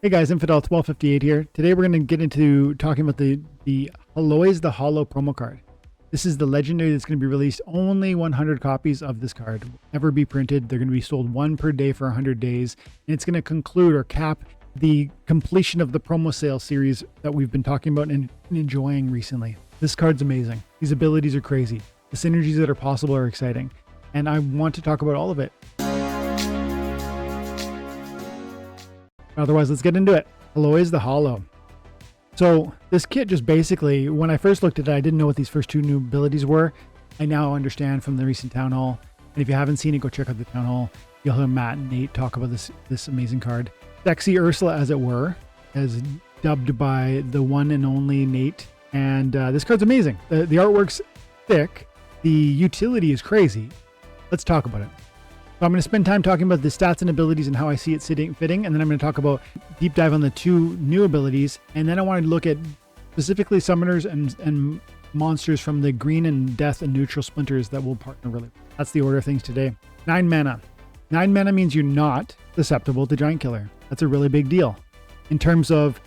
Hey guys, Infidel1258 here. Today we're going to get into talking about the Heloise the Hollow promo card. This is the legendary that's going to be released. Only 100 copies of this card will ever be printed. They're going to be sold one per day for 100 days. And it's going to conclude or cap the completion of the promo sale series that we've been talking about and enjoying recently. This card's amazing. These abilities are crazy. The synergies that are possible are exciting. And I want to talk about all of it. Otherwise, let's get into it. Heloise the Hollow. So this kit just basically, when I first looked at it, I didn't know what these first two new abilities were. I now understand from the recent town hall. And if you haven't seen it, go check out the town hall. You'll hear Matt and Nate talk about this amazing card. Sexy Ursula, as it were, as dubbed by the one and only Nate. And this card's amazing. The artwork's thick. The utility is crazy. Let's talk about it. So I'm going to spend time talking about the stats and abilities and how I see it fitting, and then I'm going to talk about deep dive on the two new abilities, and then I want to look at specifically summoners and monsters from the green and death and neutral splinters that will partner really. That's the order of things today. 9 mana. 9 mana means you're not susceptible to Giant Killer. That's a really big deal. In terms of,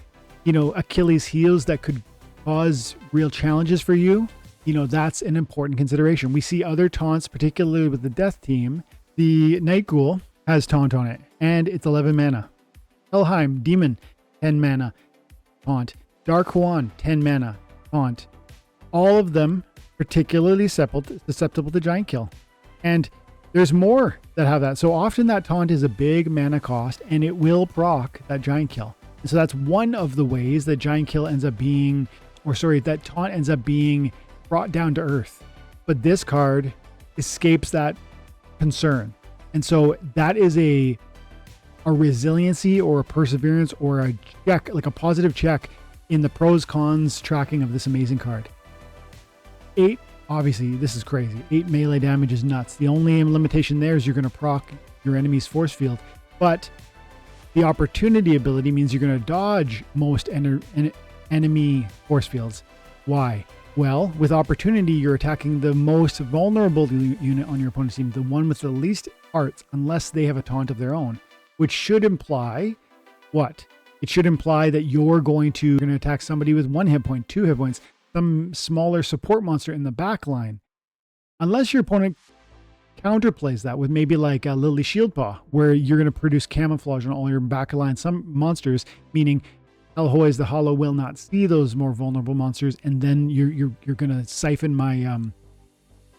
Achilles heels that could cause real challenges for you, that's an important consideration. We see other taunts, particularly with the death team. The Night Ghoul has taunt on it, and it's 11 mana. Helheim, Demon, 10 mana, taunt. Dark Juan, 10 mana, taunt. All of them particularly susceptible to Giant Kill. And there's more that have that. So often that taunt is a big mana cost, and it will proc that Giant Kill. And so that's one of the ways that Giant Kill ends up being, that taunt ends up being brought down to earth. But this card escapes that concern. And so that is a resiliency or a perseverance or a check, like a positive check in the pros cons tracking of this amazing card. 8, obviously this is crazy. 8 melee damage is nuts. The only limitation there is you're going to proc your enemy's force field, but the opportunity ability means you're going to dodge most enemy force fields. Why? Well, with opportunity, you're attacking the most vulnerable unit on your opponent's team, the one with the least arts, unless they have a taunt of their own, which should imply what? It should imply that you're going to attack somebody with 1 hit point, 2 hit points, some smaller support monster in the back line, unless your opponent counterplays that with maybe like a Lily Shieldpaw, where you're going to produce camouflage on all your back line, some monsters, meaning Heloise the Hollow will not see those more vulnerable monsters, and then you're gonna siphon my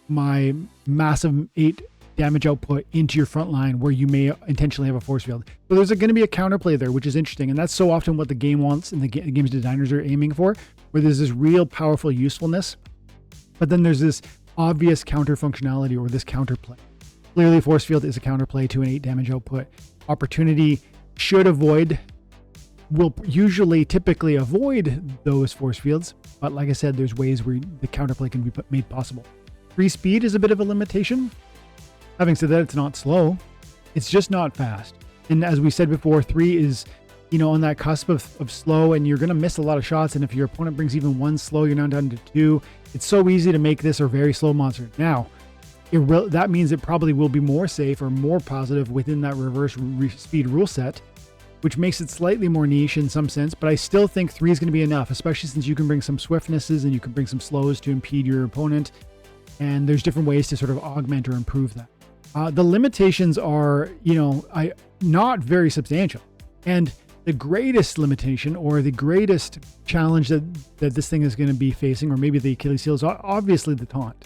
my massive 8 damage output into your front line where you may intentionally have a force field. So there's going to be a counterplay there, which is interesting, and that's so often what the game wants and the game's designers are aiming for, where there's this real powerful usefulness, but then there's this obvious counter functionality or this counterplay. Clearly, force field is a counterplay to an 8 damage output. Opportunity will typically avoid those force fields, but like I said, there's ways where the counterplay can be made possible. 3 speed is a bit of a limitation. Having said that, it's not slow, it's just not fast. And as we said before, 3 is on that cusp of slow, and you're going to miss a lot of shots, and if your opponent brings even 1 slow, you're now down to 2. It's so easy to make this a very slow monster. Now that means it probably will be more safe or more positive within that reverse speed rule set, which makes it slightly more niche in some sense, but I still think 3 is going to be enough, especially since you can bring some swiftnesses and you can bring some slows to impede your opponent, and there's different ways to sort of augment or improve that. The limitations are, not very substantial, and the greatest limitation or the greatest challenge that this thing is going to be facing, or maybe the Achilles heel, is obviously the taunt.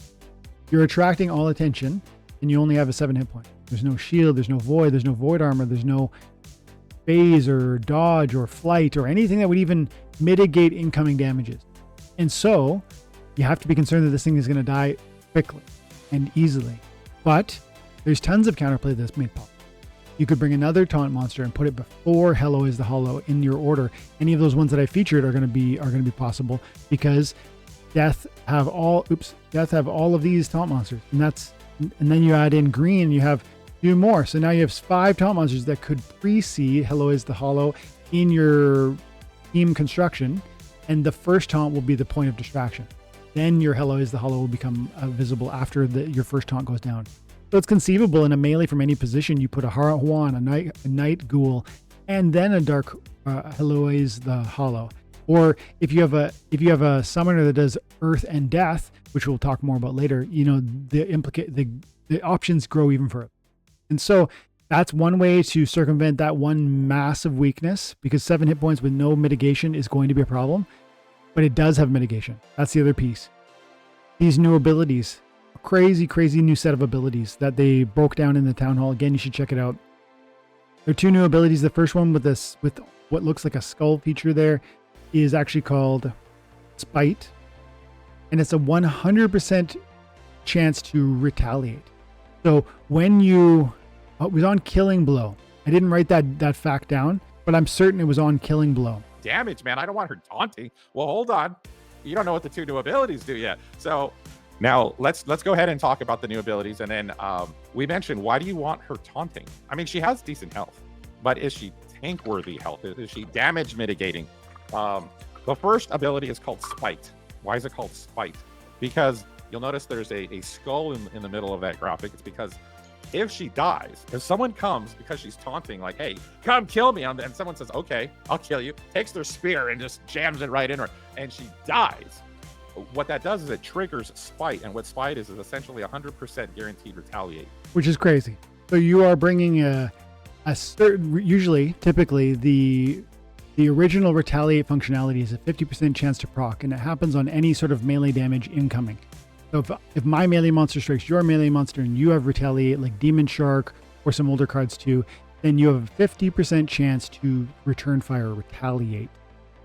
You're attracting all attention, and you only have a 7 hit point. There's no shield, there's no void armor, there's no phase or dodge or flight or anything that would even mitigate incoming damages. And so you have to be concerned that this thing is going to die quickly and easily. But there's tons of counterplay that's made possible. You could bring another taunt monster and put it before Heloise the Hollow in your order. Any of those ones that I featured are going to be possible because death have all of these taunt monsters. And then you add in green, you have 2 more. So now you have 5 taunt monsters that could precede Heloise the Hollow in your team construction, and the first taunt will be the point of distraction. Then your Heloise the Hollow will become visible after your first taunt goes down. So it's conceivable in a melee from any position, you put a Juan, a Night Ghoul, and then a Dark Heloise the Hollow. Or if you have a summoner that does Earth and Death, which we'll talk more about later, the options grow even further. And so that's one way to circumvent that one massive weakness, because 7 hit points with no mitigation is going to be a problem, but it does have mitigation. That's the other piece. These new abilities, a crazy new set of abilities that they broke down in the town hall. Again, you should check it out. There are 2 new abilities. The first one with what looks like a skull feature there is actually called Spite, and it's a 100% chance to retaliate. So when it was on Killing Blow. I didn't write that fact down, but I'm certain it was on Killing Blow. Damage, man. I don't want her taunting. Well, hold on. You don't know what the 2 new abilities do yet. So now let's go ahead and talk about the new abilities. And then we mentioned, why do you want her taunting? I mean, she has decent health, but is she tank worthy health? Is she damage mitigating? The first ability is called Spite. Why is it called Spite? Because you'll notice there's a skull in the middle of that graphic. It's because if she dies, if someone comes because she's taunting, like, hey, come kill me, and someone says, okay, I'll kill you, takes their spear and just jams it right in her, and she dies, what that does is it triggers Spite. And what Spite is essentially 100% guaranteed retaliate. Which is crazy. So you are bringing a certain, typically, the original retaliate functionality is a 50% chance to proc, and it happens on any sort of melee damage incoming. So if my melee monster strikes your melee monster and you have retaliate, like Demon Shark or some older cards too, then you have a 50% chance to return fire or retaliate.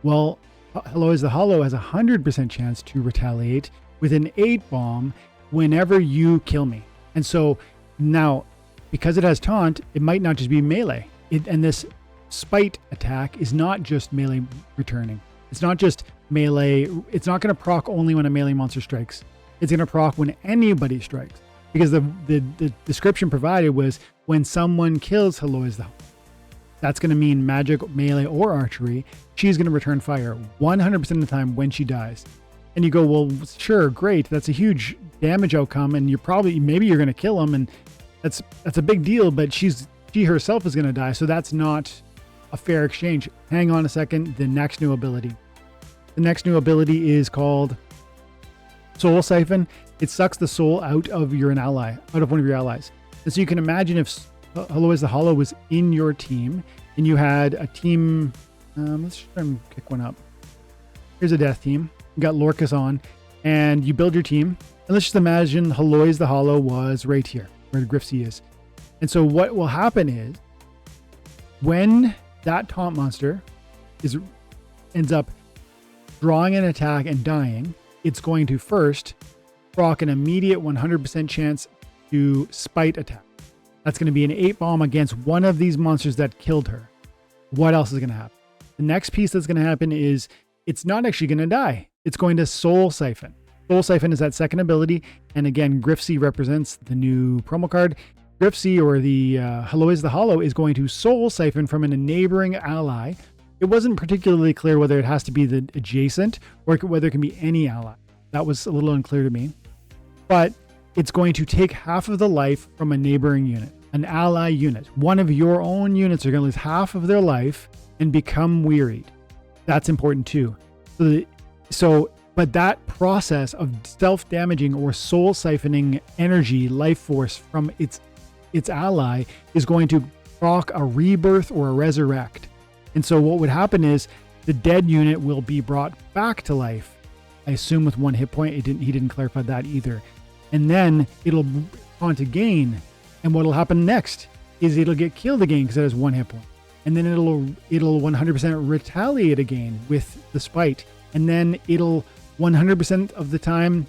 Well, Heloise the Hollow has a 100% chance to retaliate with an 8-bomb whenever you kill me. And so now, because it has taunt, it might not just be melee. And this Spite attack is not just melee returning. It's not just melee. It's not going to proc only when a melee monster strikes. It's going to proc when anybody strikes, because the description provided was when someone kills Heloise the Hollow. That's going to mean magic, melee, or archery. She's going to return fire 100% of the time when she dies. And you go, well, sure, great. That's a huge damage outcome, and maybe you're going to kill him, and that's a big deal. But she herself is going to die, so that's not a fair exchange. Hang on a second. The next new ability. The next new ability is called Soul Siphon. It sucks the soul out of one of your allies. And so you can imagine if Heloise the Hollow was in your team and you had a team, let's try and kick one up. Here's a death team. You got Lorcas on, and you build your team. And let's just imagine Heloise the Hollow was right here, where the Grifsy is. And so what will happen is, when that taunt monster ends up drawing an attack and dying, it's going to first proc an immediate 100% chance to Spite attack. That's going to be an 8-bomb against one of these monsters that killed her. What else is going to happen? The next piece that's going to happen is it's not actually going to die. It's going to Soul Siphon. Soul Siphon is that second ability. And again, Grifsy represents the new promo card. Grifsy, or the Heloise the Hollow, is going to Soul Siphon from a neighboring ally. It wasn't particularly clear whether it has to be the adjacent or whether it can be any ally. That was a little unclear to me. But it's going to take half of the life from a neighboring unit, an ally unit. One of your own units are going to lose half of their life and become wearied. That's important too. But that process of self-damaging or soul siphoning energy, life force from its ally is going to proc a rebirth or a resurrect. And so what would happen is the dead unit will be brought back to life. I assume with 1 hit point. He didn't clarify that either. And then it'll taunt again. And what'll happen next is it'll get killed again because it has 1 hit point. And then it'll 100% retaliate again with the Spite. And then it'll 100% of the time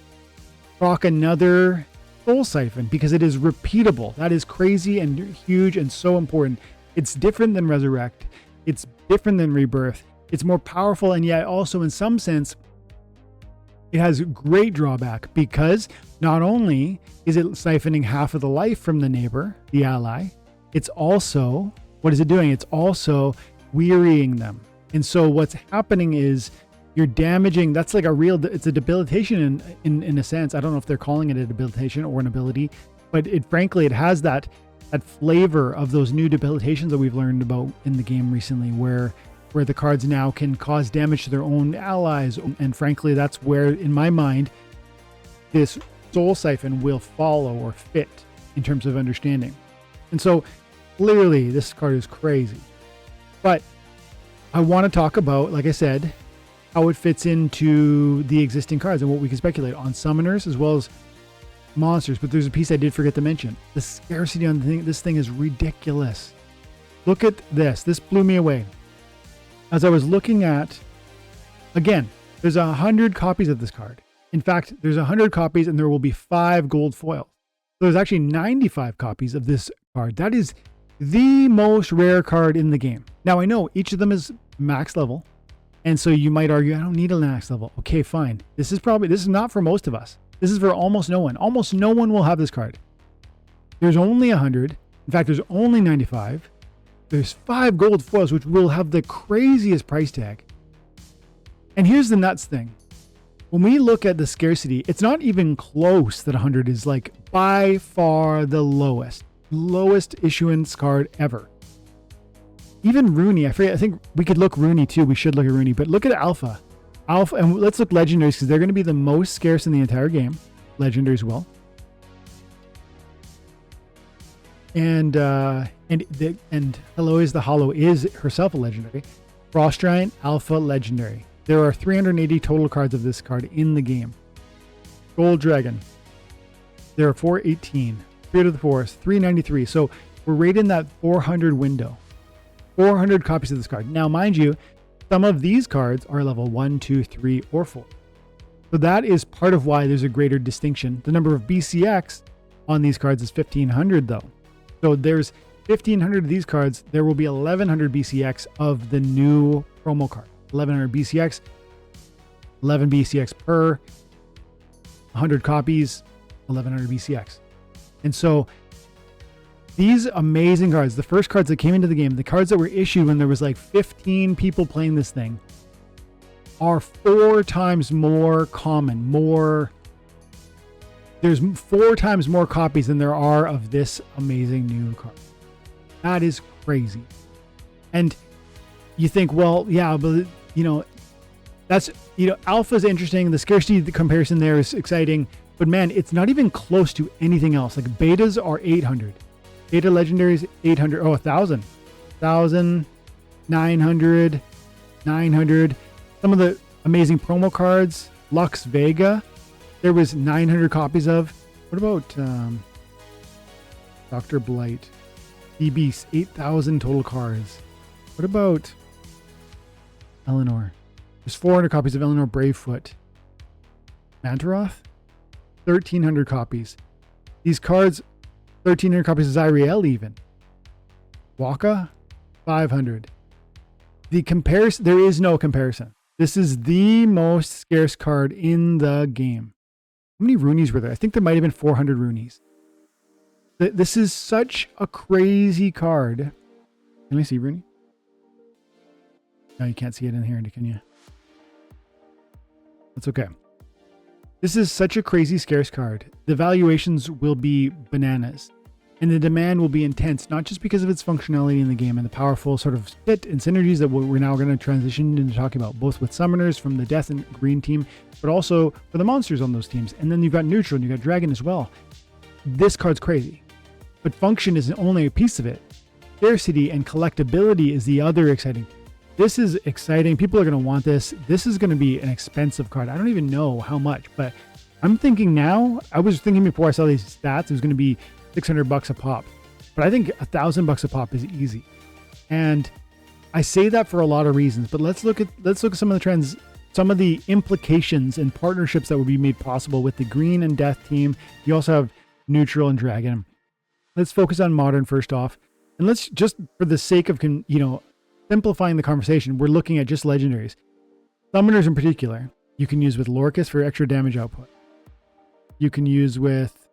proc another Soul Siphon, because it is repeatable. That is crazy and huge and so important. It's different than Resurrect. It's different than Rebirth. It's more powerful, and yet also in some sense it has great drawback, because not only is it siphoning half of the life from the neighbor, the ally, it's also, what is it doing? It's also wearying them. And so what's happening is you're damaging, that's like it's a debilitation in a sense. I don't know if they're calling it a debilitation or an ability, but frankly, it has that flavor of those new debilitations that we've learned about in the game recently, where where the cards now can cause damage to their own allies. And frankly, that's where, in my mind, this Soul Siphon will follow or fit in terms of understanding. And so clearly this card is crazy. But I want to talk about, like I said, how it fits into the existing cards and what we can speculate on summoners as well as monsters. But there's a piece I did forget to mention. The scarcity on this thing is ridiculous. Look at this. This blew me away. As I was looking at, again, there's 100 copies of this card. In fact, there's 100 copies and there will be 5 gold foils. So there's actually 95 copies of this card. That is the most rare card in the game. Now, I know each of them is max level. And so you might argue, I don't need a max level. Okay, fine. This is not for most of us. This is for almost no one. Almost no one will have this card. There's only 100. In fact, there's only 95. There's 5 gold foils, which will have the craziest price tag. And here's the nuts thing. When we look at the scarcity, it's not even close that 100 is like by far the lowest issuance card ever. Even Rooney, I think we could look Rooney too. We should look at Rooney, but look at Alpha, and let's look legendaries because they're going to be the most scarce in the entire game. Legendaries will. And Heloise the Hollow is herself a legendary. Frost Giant, Alpha, legendary. There are 380 total cards of this card in the game. Gold Dragon. There are 418. Spirit of the Forest, 393. So we're right in that 400 window. 400 copies of this card. Now, mind you, some of these cards are level 1, 2, 3, or 4. So that is part of why there's a greater distinction. The number of BCX on these cards is 1,500 though. So there's 1,500 of these cards. There will be 1,100 BCX of the new promo card. 1,100 BCX, 11 BCX per 100 copies, 1,100 BCX. And so these amazing cards, the first cards that came into the game, the cards that were issued when there was like 15 people playing this thing, are 4 times more common. There's 4 times more copies than there are of this amazing new card. That is crazy. And you think, well, yeah, but that's, Alpha's interesting. The scarcity, the comparison there is exciting, but man, it's not even close to anything else. Like betas are 800. Beta legendaries, 800. Oh, 1,000. 1,000, 900, 900. Some of the amazing promo cards, Lux Vega, there was 900 copies of. What about Dr. Blight? DB, 8,000 total cards. What about Eleanor? There's 400 copies of Eleanor Bravefoot. Mantaroth? 1,300 copies. These cards, 1,300 copies of Zyriel even. Waka? 500. The comparison, there is no comparison. This is the most scarce card in the game. How many Roonies were there? I think there might have been 400 Roonies. This is such a crazy card. Can I see Rooney? No, you can't see it in here, can you? That's okay. This is such a crazy scarce card. The valuations will be bananas. And the demand will be intense, not just because of its functionality in the game and the powerful sort of fit and synergies that we're now going to transition into talking about, both with summoners from the Death and Green team, but also for the monsters on those teams. And then you've got Neutral and you've got Dragon as well. This card's crazy. But function is only a piece of it. Scarcity and collectability is the other exciting. This is exciting. People are going to want this. This is going to be an expensive card. I don't even know how much, but I'm thinking now, I was thinking before I saw these stats, it was going to be $600 a pop, but I think $1,000 a pop is easy. And I say that for a lot of reasons, but let's look at some of the trends, some of the implications and partnerships that would be made possible with the Green and Death team. You also have Neutral and Dragon. Let's focus on Modern first off. And let's just, for the sake of, simplifying the conversation, we're looking at just legendaries. Summoners in particular, you can use with Lorcus for extra damage output. You can use with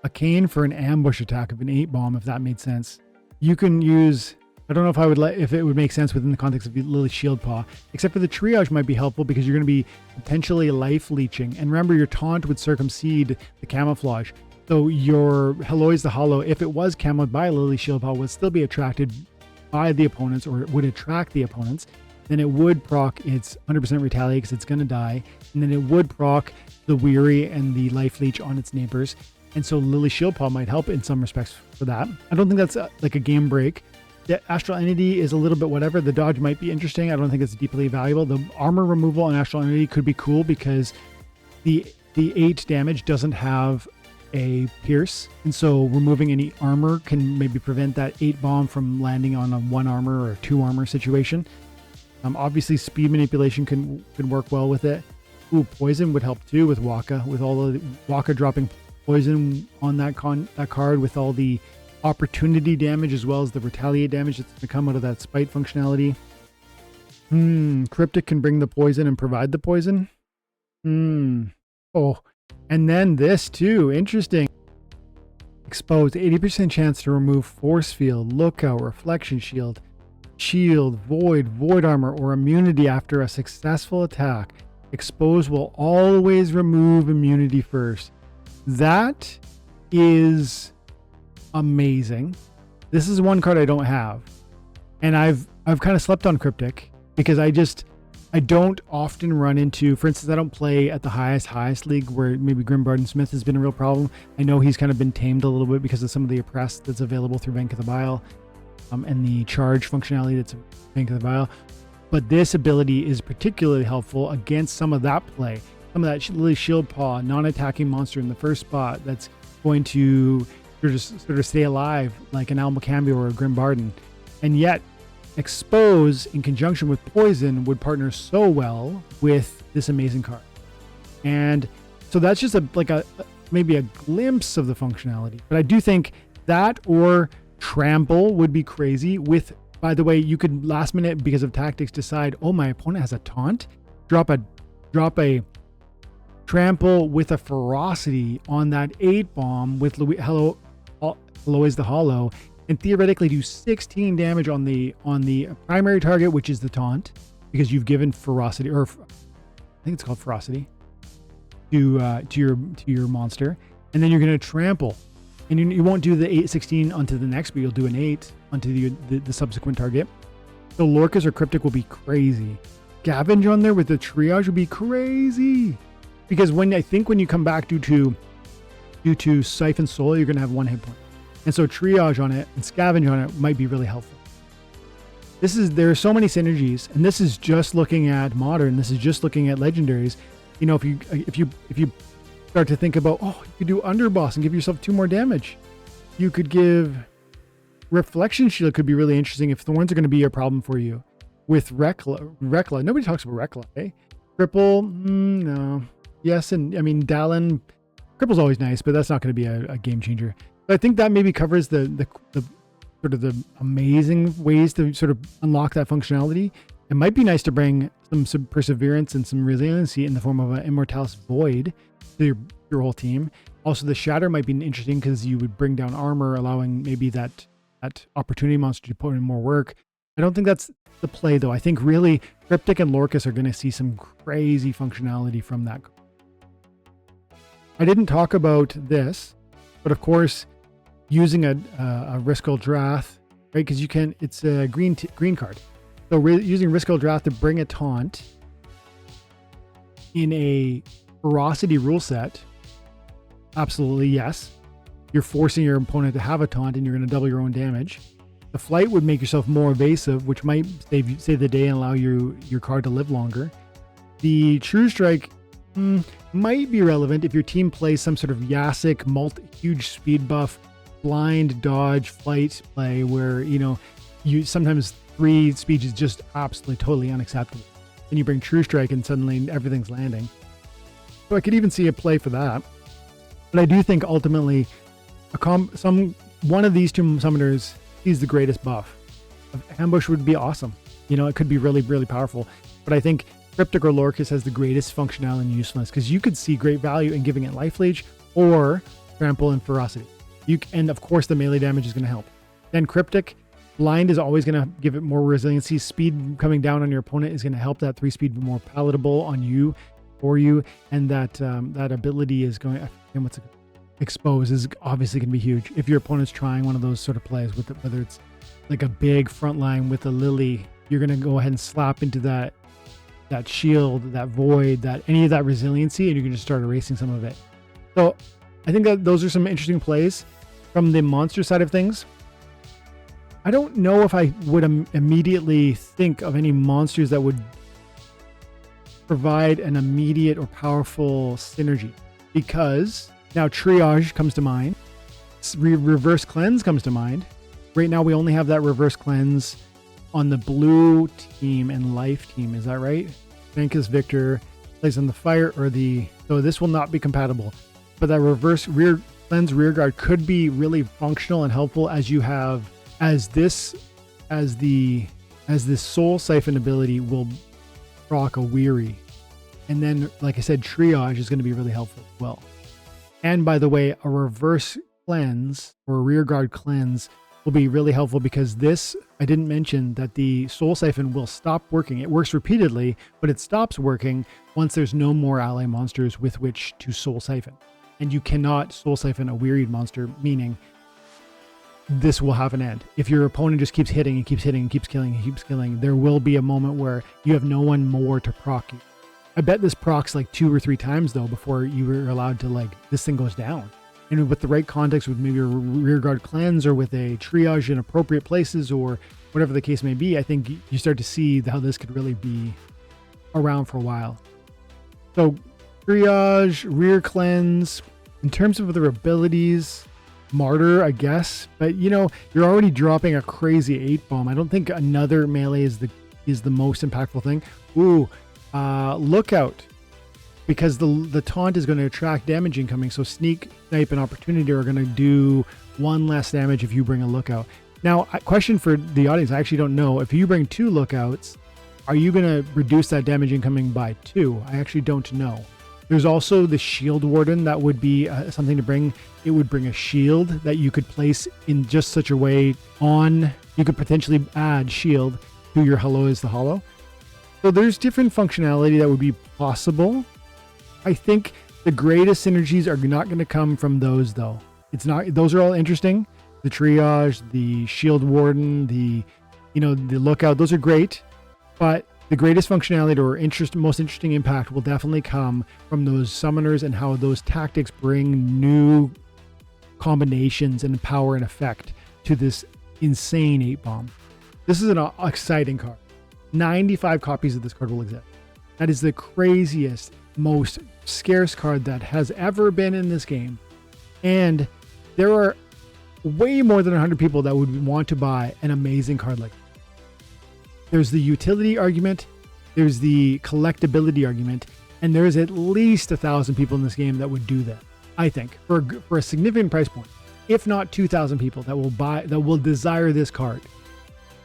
a Cane for an ambush attack of an 8-bomb, if that made sense. You can use, I don't know if it would make sense within the context of Lily's Shield Paw, except for the triage might be helpful because you're going to be potentially life leeching. And remember, your taunt would circumcede the camouflage. So your Heloise the Hollow, if it was camoed by Lily's Shield Paw, would still be attracted by the opponents, or it would attract the opponents. then it would proc its 100% retaliate because it's going to die, and then it would proc the Weary and the Life Leech on its neighbors. And so Lily Shieldpaw might help in some respects for that. I don't think that's like a game break. The Astral Entity is a little bit whatever. The dodge might be interesting. I don't think it's deeply valuable. The armor removal on Astral Entity could be cool because the 8 damage doesn't have a pierce, and so removing any armor can maybe prevent that 8 bomb from landing on a 1 armor or 2 armor situation. Obviously speed manipulation can work well with it. Ooh, poison would help too with Waka, with all the Waka dropping poison on that card, with all the opportunity damage as well as the retaliate damage that's going to come out of that spite functionality. Cryptic can bring the poison and provide the poison. Oh, and then this too, interesting. Exposed, 80% chance to remove force field, lookout, reflection shield, void armor, or immunity after a successful attack. Expose will always remove immunity first. That is amazing. This is one card I don't have, and I've kind of slept on Cryptic because I don't often run into, for instance, I don't play at the highest league where maybe Grimbarden Smith has been a real problem. I know he's kind of been tamed a little bit because of some of the oppress that's available through Bank of the Bile, and the charge functionality that's Bank of the Bile. But this ability is particularly helpful against some of that play. Some of that Lily Shieldpaw, non-attacking monster in the first spot that's going to sort of stay alive like an Almakambia or a Grimbarden. And yet, Expose in conjunction with Poison would partner so well with this amazing card. And so that's just maybe a glimpse of the functionality. But I do think that or Trample would be crazy. With, by the way, you could last minute because of tactics decide, oh, my opponent has a taunt, drop a Trample with a Ferocity on that 8 bomb with Heloise the Hollow, and theoretically do 16 damage on the primary target, which is the taunt, because you've given Ferocity, or I think it's called Ferocity, to your monster, and then you're going to trample, and you won't do the 16 onto the next, but you'll do an 8 onto the subsequent target. So Lorcas or Cryptic will be crazy. Scavenge on there with the triage would be crazy, because when you come back due to Siphon Soul, you're going to have 1 hit point. And so triage on it and scavenge on it might be really helpful. There are so many synergies, and this is just looking at modern. This is just looking at legendaries. You know, if you start to think about, you could do Underboss and give yourself 2 more damage. You could give Reflection Shield, could be really interesting if thorns are going to be a problem for you. With Rekla, nobody talks about Rekla, eh? Cripple, no. Yes, and I mean Dallin, Cripple's always nice, but that's not going to be a game changer. I think that maybe covers the sort of the amazing ways to sort of unlock that functionality. It might be nice to bring some perseverance and some resiliency in the form of an Immortalis Void to your whole team. Also, the Shatter might be interesting because you would bring down armor, allowing maybe that opportunity monster to put in more work. I don't think that's the play, though. I think really Cryptic and Lorcas are going to see some crazy functionality from that. I didn't talk about this, but of course, using a Riskal Drath, right? Because it's a green card. So using Riskal Drath to bring a taunt in a Ferocity rule set, absolutely yes. You're forcing your opponent to have a taunt, and you're going to double your own damage. The Flight would make yourself more evasive, which might save the day and allow your card to live longer. The True Strike might be relevant if your team plays some sort of Yasik huge speed buff, blind dodge flight play where you sometimes 3 speed is just absolutely totally unacceptable. Then you bring True Strike and suddenly everything's landing. So I could even see a play for that. But I do think ultimately one of these 2 summoners sees the greatest buff. Ambush would be awesome. It could be really, really powerful. But I think Cryptic or Lorcas has the greatest functionality and usefulness, because you could see great value in giving it Life Leech or Trample and Ferocity. And of course the melee damage is going to help. Then Cryptic, blind is always going to give it more resiliency. Speed coming down on your opponent is going to help that 3 speed be more palatable on you, for you. And that ability is going, Expose is obviously going to be huge. If your opponent's trying one of those sort of plays with whether it's like a big front line with a Lily, you're going to go ahead and slap into that shield, that void, that any of that resiliency, and you can just start erasing some of it. So I think that those are some interesting plays. From the monster side of things, I don't know if I would immediately think of any monsters that would provide an immediate or powerful synergy, because now triage comes to mind, reverse cleanse comes to mind. Right now we only have that reverse cleanse on the blue team and life team, is that right? Vanquis Victor plays on the fire or so this will not be compatible, but that reverse cleanse rear guard could be really functional and helpful as you have as this soul siphon ability will proc a weary, and then like I said, triage is going to be really helpful as well. And by the way, a reverse cleanse or a rear guard cleanse will be really helpful, because this, I didn't mention that the soul siphon will stop working. It works repeatedly, but it stops working once there's no more ally monsters with which to soul siphon. And you cannot soul siphon a wearied monster, meaning this will have an end. If your opponent just keeps hitting and keeps hitting and keeps killing and keeps killing, there will be a moment where you have no one more to proc you. I bet this procs like 2 or 3 times though before you are allowed to, like, this thing goes down. And with the right context, with maybe a rear guard cleanse or with a triage in appropriate places or whatever the case may be, I think you start to see how this could really be around for a while. So triage, rear cleanse, in terms of their abilities, martyr, I guess, but you're already dropping a crazy 8 bomb. I don't think another melee is the most impactful thing. Lookout, because the taunt is going to attract damage incoming, so sneak, snipe, and opportunity are going to do 1 less damage if you bring a lookout. Now, question for the audience, I actually don't know, if you bring 2 lookouts, are you going to reduce that damage incoming by 2? I actually don't know. There's also the shield warden that would be something to bring. It would bring a shield that you could place in just such a way you could potentially add shield to your Heloise the Hollow. So there's different functionality that would be possible. I think the greatest synergies are not going to come from those though. Those are all interesting. The triage, the shield warden, the lookout, those are great, but the greatest functionality or most interesting impact will definitely come from those summoners and how those tactics bring new combinations and power and effect to this insane 8 bomb. This is an exciting card. 95 copies of this card will exist. That is the craziest, most scarce card that has ever been in this game. And there are way more than 100 people that would want to buy an amazing card like this. There's the utility argument, there's the collectability argument, and there's at least 1,000 people in this game that would do that, I think, for a significant price point. If not 2,000 people that will desire this card.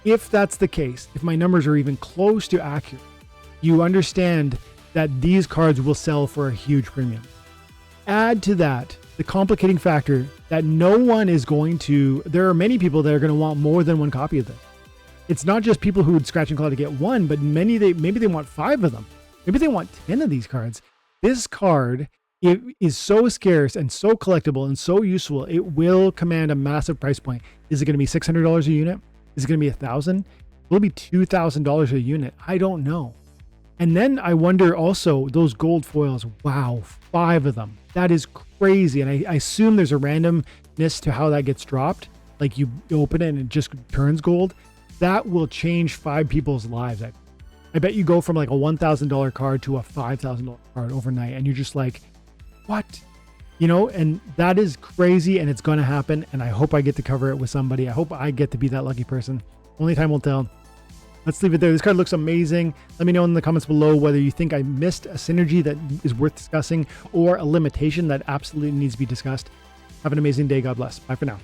If that's the case, if my numbers are even close to accurate, you understand that these cards will sell for a huge premium. Add to that the complicating factor that there are many people that are going to want more than 1 copy of this. It's not just people who would scratch and claw to get 1, but maybe they want 5 of them. Maybe they want 10 of these cards. This card, it is so scarce and so collectible and so useful, it will command a massive price point. Is it going to be $600 a unit? Is it going to be $1,000? Will it be $2,000 a unit? I don't know. And then I wonder also, those gold foils, wow, 5 of them. That is crazy. And I assume there's a randomness to how that gets dropped. Like you open it and it just turns gold. That will change 5 people's lives. I bet you go from like a $1,000 card to a $5,000 card overnight. And you're just like, what? And that is crazy, and it's going to happen. And I hope I get to cover it with somebody. I hope I get to be that lucky person. Only time will tell. Let's leave it there. This card looks amazing. Let me know in the comments below whether you think I missed a synergy that is worth discussing or a limitation that absolutely needs to be discussed. Have an amazing day. God bless. Bye for now.